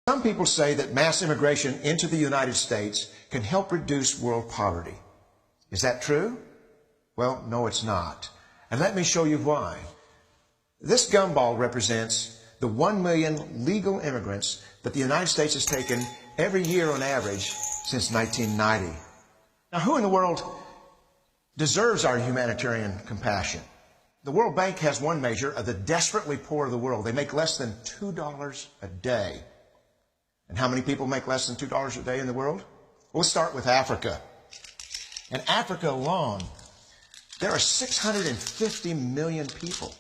Some people say that mass immigration into the United States can help reduce world poverty. Is that true? Well, no, it's not. And let me show you why. This gumball represents the 1 million legal immigrants that the United States has taken every year on average since 1990. Now, who in the world deserves our humanitarian compassion? The World Bank has one measure of the desperately poor of the world. They make less than $2 a day. And how many people make less than $2 a day in the world? We'll start with Africa. In Africa alone, there are 650 million people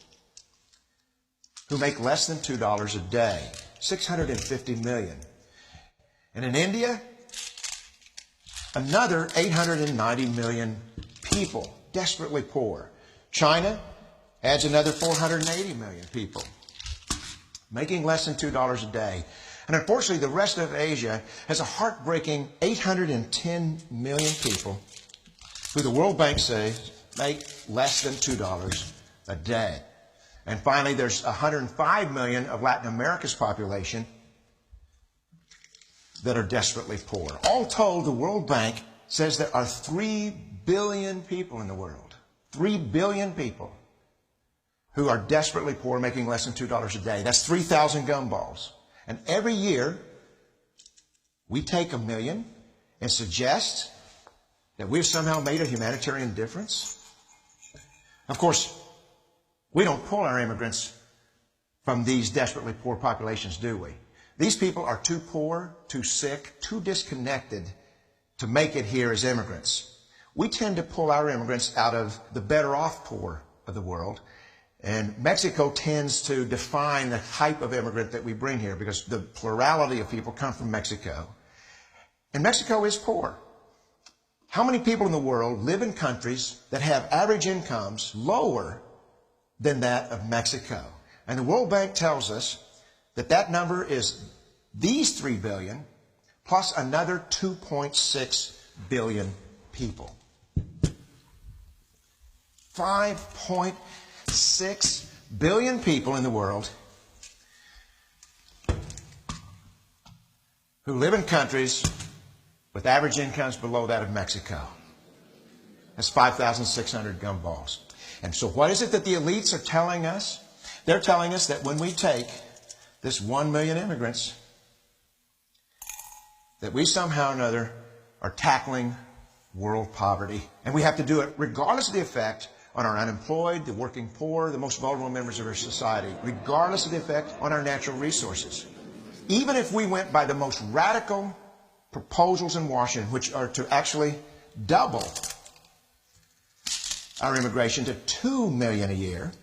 who make less than $2 a day. 650 million. And in India, another 890 million people, desperately poor. China adds another 480 million people, making less than $2 a day. And unfortunately, the rest of Asia has a heartbreaking 810 million people who the World Bank says make less than $2 a day. And finally, there's 105 million of Latin America's population that are desperately poor. All told, the World Bank says there are 3 billion people in the world. 3 billion people who are desperately poor, making less than $2 a day. That's 3,000 gumballs. And every year, we take 1 million and suggest that we've somehow made a humanitarian difference. Of course, we don't pull our immigrants from these desperately poor populations, do we? These people are too poor, too sick, too disconnected to make it here as immigrants. We tend to pull our immigrants out of the better off poor of the world. And Mexico tends to define the type of immigrant that we bring here because the plurality of people come from Mexico. And Mexico is poor. How many people in the world live in countries that have average incomes lower than that of Mexico? And the World Bank tells us that that number is these 3 billion plus another 2.6 billion people. 5.6 billion people in the world who live in countries with average incomes below that of Mexico. That's 5,600 gumballs. And so what is it that the elites are telling us? They're telling us that when we take this 1 million immigrants, that we somehow or another are tackling world poverty. And we have to do it regardless of the effect on our unemployed, the working poor, the most vulnerable members of our society, regardless of the effect on our natural resources. Even if we went by the most radical proposals in Washington, which are to actually double our immigration to 2 million a year,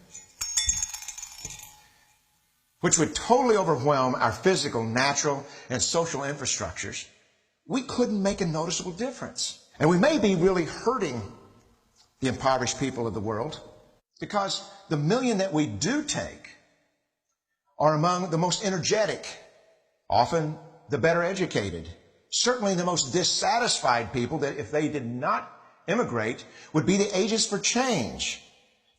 which would totally overwhelm our physical, natural, and social infrastructures, we couldn't make a noticeable difference. And we may be really hurting the impoverished people of the world because the million that we do take are among the most energetic, often the better educated, certainly the most dissatisfied people that if they did not immigrate would be the agents for change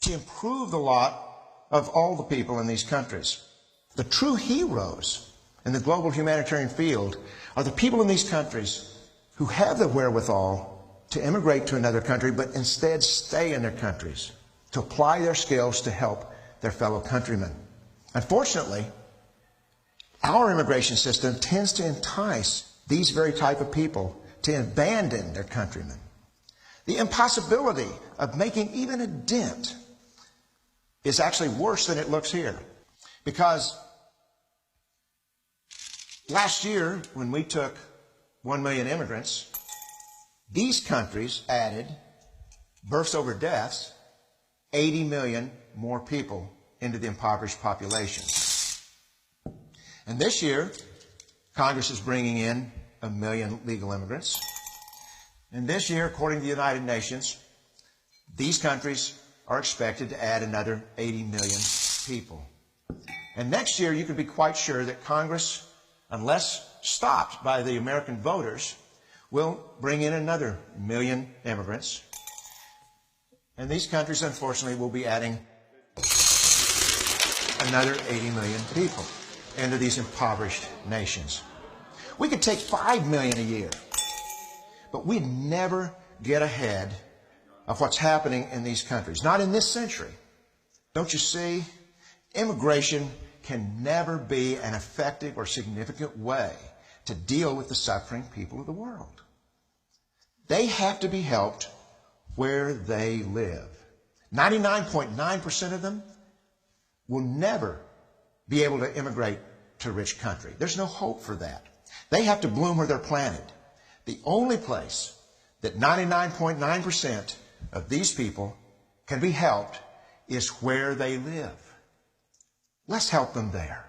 to improve the lot of all the people in these countries. The true heroes in the global humanitarian field are the people in these countries who have the wherewithal to immigrate to another country, but instead stay in their countries to apply their skills to help their fellow countrymen. Unfortunately, our immigration system tends to entice these very type of people to abandon their countrymen. The impossibility of making even a dent is actually worse than it looks here. Because last year, when we took 1 million immigrants, these countries added, births over deaths, 80 million more people into the impoverished population. And this year, Congress is bringing in 1 million legal immigrants. And this year, according to the United Nations, these countries are expected to add another 80 million people. And next year, you can be quite sure that Congress, unless stopped by the American voters, will bring in another 1 million immigrants. And these countries, unfortunately, will be adding another 80 million people into these impoverished nations. We could take 5 million a year. But we'd never get ahead of what's happening in these countries. Not in this century. Don't you see? Immigration can never be an effective or significant way to deal with the suffering people of the world. They have to be helped where they live. 99.9% of them will never be able to immigrate to a rich country. There's no hope for that. They have to bloom where they're planted. The only place that 99.9% of these people can be helped is where they live. Let's help them there.